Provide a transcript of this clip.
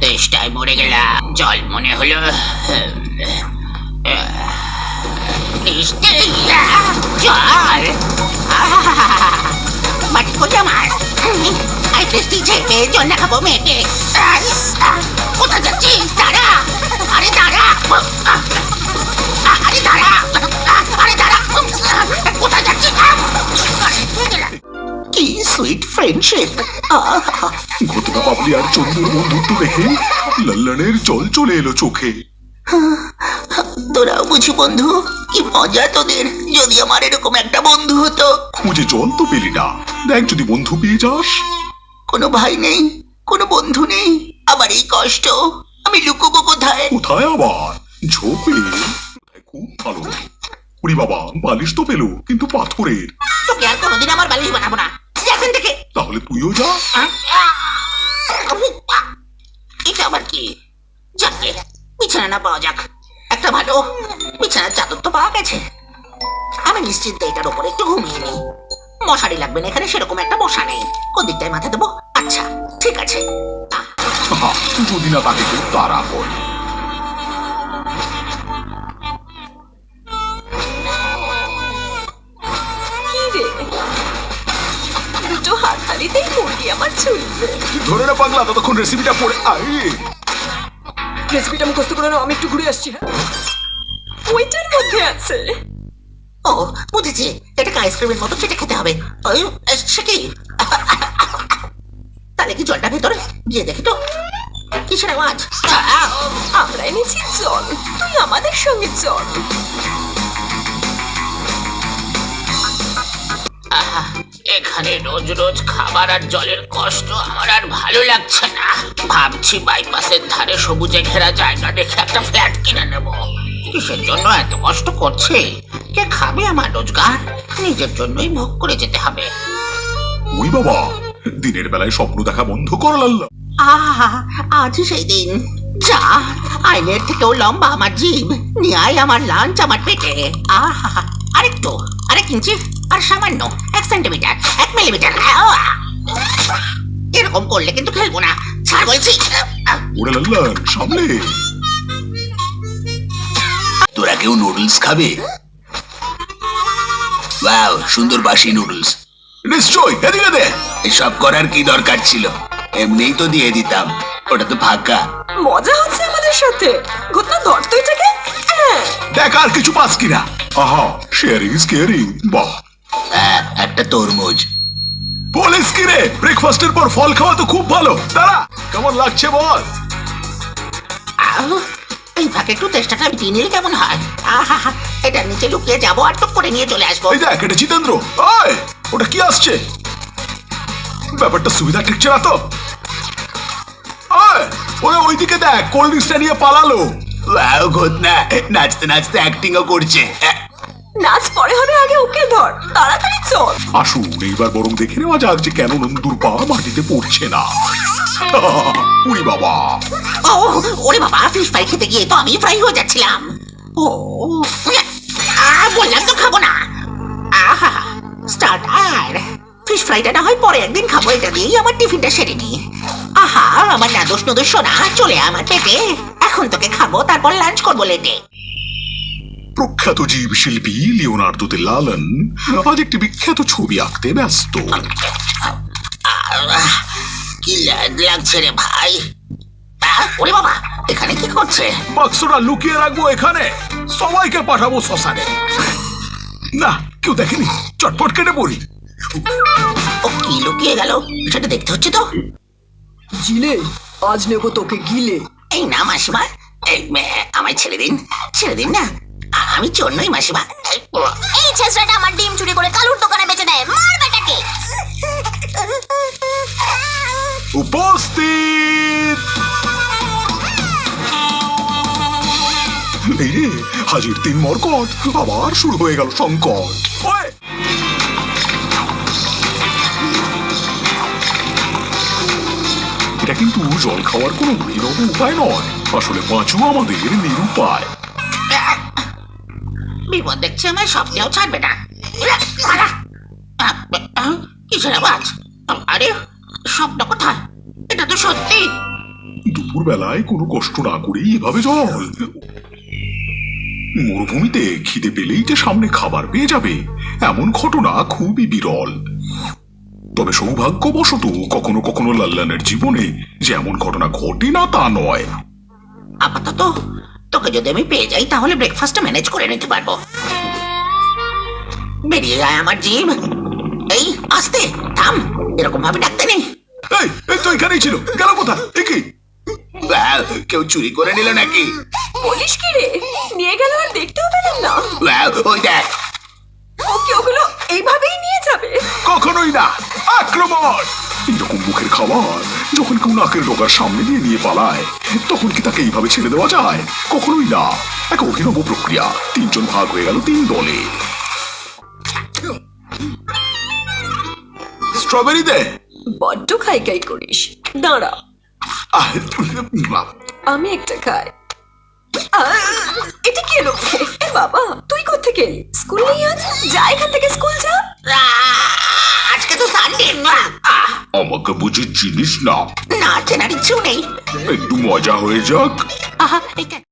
তেষ্টায় মরে গেলাম, জল মনে হলো। জল মাটি কোথায় আমার? আই টেস্টি ছেপে জল না খাবো মেয়েকে। কোথায় যাচ্ছিস? দাঁড়া, আরে দাঁড়া, আরে দাঁড়া, আরে দাঁড়া, কোথায় যাচ্ছিস? কি সুইট ফ্রেন্ডশিপ! ঘটনা বাবলি আর চন্দুর বন্ধুত্ব দেখে লল্লনের জল চলে এলো চোখে। তোরাও বুঝি বন্ধু? কি মজা তোদের, যদি আমার এরকম একটা বন্ধু হতো। খুঁজে জল তো পেলি না, দেখ যদি বন্ধু পেয়ে যাস। কোনো ভাই নেই, কোনো বন্ধু নেই, আমার এই কষ্ট আমি লুকোবো কোথায়? কোথায় আবার? ঝোপে। খুব ভালো। উড়ি বাবা, বালিশ তো পেলো, কিন্তু পাথরের। তোকে আর কোনোদিন আমার বালিশ বানাবো না, এখান থেকে। তাহলে তুইও যা। এটা আবার কি? যাকে বিছানা না পাওয়া যাক, একটা ভালো বিছানার চাদর তো পাওয়া গেছে। আমি নিশ্চিন্তে এটার উপরে একটু ঘুমিয়ে নেই। মশারি লাগবে না এখানে, সেরকম একটা মশা নেই। কোন দিকটায় মাথা দেবো? আচ্ছা ঠিক আছে। যদি না তাকে কেউ তারা হয়। দুটো হাত হারিতেই মুরগি আমার চলবে। ধরে না পাগলা, ততক্ষণ রেসিপিটা পড়ে আয়। রেসিপিটা মুখস্থ করে নাও, আমি একটু ঘুরে আসছি। হ্যাঁ, ওইটার মধ্যে আছে। ও বুঝেছি, এটাকে আইসক্রিমের মতো চেটে খেতে হবে। ওই সে কি? তাহলে কি জলটা ভেতরে গিয়ে দেখি তো কিসের আওয়াজ? আমরা এনেছি জল, তুই আমাদের সঙ্গে চল। এখানে রোজ রোজ খাবার আর জলের কষ্ট আমার আর ভালো লাগছে না। ভাবছি বাইপাসের ধারে সবুজে ঘেরা জায়গা দেখে একটা ফ্ল্যাট কিনে নেব। কিসের জন্য এত কষ্ট করছে? কে খাবে আমার রোজগার? নিজের জন্যই ভোগ করে যেতে হবে। ওই বাবা, দিনের বেলায় স্বপ্ন দেখা বন্ধ কর লাল্লা। আজ সেই দিন। যা, আইনের থেকেও লম্বা আমার জিভ। নিয়ে আয় আমার লাঞ্চ আমার পেটে। আরেকটু, আরেক ইঞ্চি, আর সামান্য 1 সেন্টিমিটার, 1 মিলিমিটার। এরকম করলে কিন্তু খেলবো না, ছাড় বলছি। ওরে লাল্লান, সামনে। তোরা কেউ নুডলস খাবে? ওয়াও, সুন্দর বাসি নুডলস। নিশ্চয়, এদিকে দে। এসব করার কি দরকার ছিল? এমনিই তো দিয়ে দিতাম, ওটা তো ফাঁকা। মজা হচ্ছে আমাদের সাথে। ঘটনা ধর তো এটাকে। দেখ আর কিছু পাস কিনা। আহা, শেয়ারিং ইজ কেয়ারিং। বাহ, একটা তরমুজ। বলিস কি রে, ব্রেকফাস্টের পর ফল খাওয়া তো খুব ভালো। দাঁড়া, কেমন লাগছে বল? এই ফাঁকে একটু চেষ্টাটা আমি নিলে কেমন হয়? এটা নিচে লুকিয়ে যাবো আর টুক করে নিয়ে চলে আসবো। এই দেখ, এটা জিতেন্দ্র। ওই, ওটা কি আসছে? ব্যাপারটা সুবিধা ঠেকছে না তো। ওরা ওইদিকে দেখ, কোল্ড ড্রিঙ্কসটা নিয়ে পালালো। ওয়াও, ঘটনা নাচতে নাচতে অ্যাক্টিংও করছে। নাচ পরে হবে, আগে ওকে ধর, তাড়াতাড়ি চল। আসুন, এইবার বরং দেখে নেওয়া যাক যে কেন নন্দুর পা মাটিতে পড়ছে না। উড়ি বাবা! ওরে বাবা, ফিশ ফ্রাই খেতে গিয়ে তো আমি ফ্রাই হয়ে যাচ্ছিলাম। ও বললাম তো খাবো না। স্টার্টার ফিশ ফ্রাইটা না হয় পরে একদিন খাবো, এটা দিয়েই আমার টিফিনটা সেরে নি। আমার নাদোষ নদোষ সোনা চলে আমার পেটে। এখন তোকে খাবো, তারপর লাঞ্চ করবো লেটে। প্রখ্যাত জীব শিল্পী লিওনার্দো দে লালন আজ একটি বিখ্যাত ছবি আঁকতে ব্যস্ত। কি লাগছে রে ভাই? ওরে বাবা, এখানে কি করছে? বাক্সটা লুকিয়ে রাখবো এখানে, সবাইকে পাঠাবো শ্মশানে। না, কেউ দেখেনি, চটপট কেটে পড়ি। ও কি লুকিয়ে গেল সেটা দেখতে হচ্ছে তো। জিলে, আজ নেবো তোকে গিলে। এই না মাসিমা, আমায় ছেড়ে দিন, ছেড়ে দিন না, আমি চোর নই মাসিমা। এই ছেসরাটা আমার ডিম চুরি করে কালুর দোকানে বেচে দেয়, মার বেটাকে। উপস্থিত। এই রে, হাজির 3 মরকট। আবার শুরু হয়ে গেল সংকট। এটা কিন্তু জল খাওয়ার কোনো অভিনব উপায় নয়, আসলে পাঁচু আমাদের নিরুপায়। বিপদ দেখছে আমার স্বপ্নেও ছাড়বে না। কিসের আওয়াজ? আরে স্বপ্ন কোথায়? এটা তো সত্যি। দুপুর বেলায় কোনো কষ্ট না করেই এভাবে জল। মরুভূমিতে খিদে পেলেই যে সামনে খাবার পেয়ে যাবে এমন ঘটনা খুবই বিরল। তবে সৌভাগ্যবশত কখনো কখনো লাল্লানের জীবনে যে এমন ঘটনা ঘটে না তা নয়। আপাতত তোকে যদি আমি পেয়ে যাই তাহলে ব্রেকফাস্টটা ম্যানেজ করে নিতে পারবো। বেরিয়ে যায় আমার জিম। এই আস্তে থাম, এরকম ভাবে ডাকতে নেই। এই তো এখানেই ছিল, গেল কোথায়? এ কি? ওয়াও, কেউ চুরি করে নিল নাকি? বলিস কি রে, নিয়ে গেল আর দেখতেও পেলাম না। ওয়াও, ওই দেখ। ও কি ওগুলো এইভাবেই নিয়ে যাবে? কখনোই না, আক্রমণ! এরকম মুখের খাবার যখন কেউ নাকের ডগার সামনে দিয়ে নিয়ে পালায় তখন কি তাকে এইভাবে ছেড়ে দেওয়া যায়? কখনোই না। এক অভিনব প্রক্রিয়া। 3 জন ভাগ হয়ে গেল 3 দলে। স্ট্রবেরি দে। বড্ড খাই করিস, দাঁড়া আহ, আমি একটা খাই। এটা কি এলো? এ বাবা, তুই কোত্থেকে এলি? স্কুল নেই আজ? যা এখান থেকে, স্কুল যা। আজকে তো সানডে না। আমাকে বুঝি চিনিস না? না চেনার ইচ্ছেও নেই। একটু মজা হয়ে যাক। আহা, এটা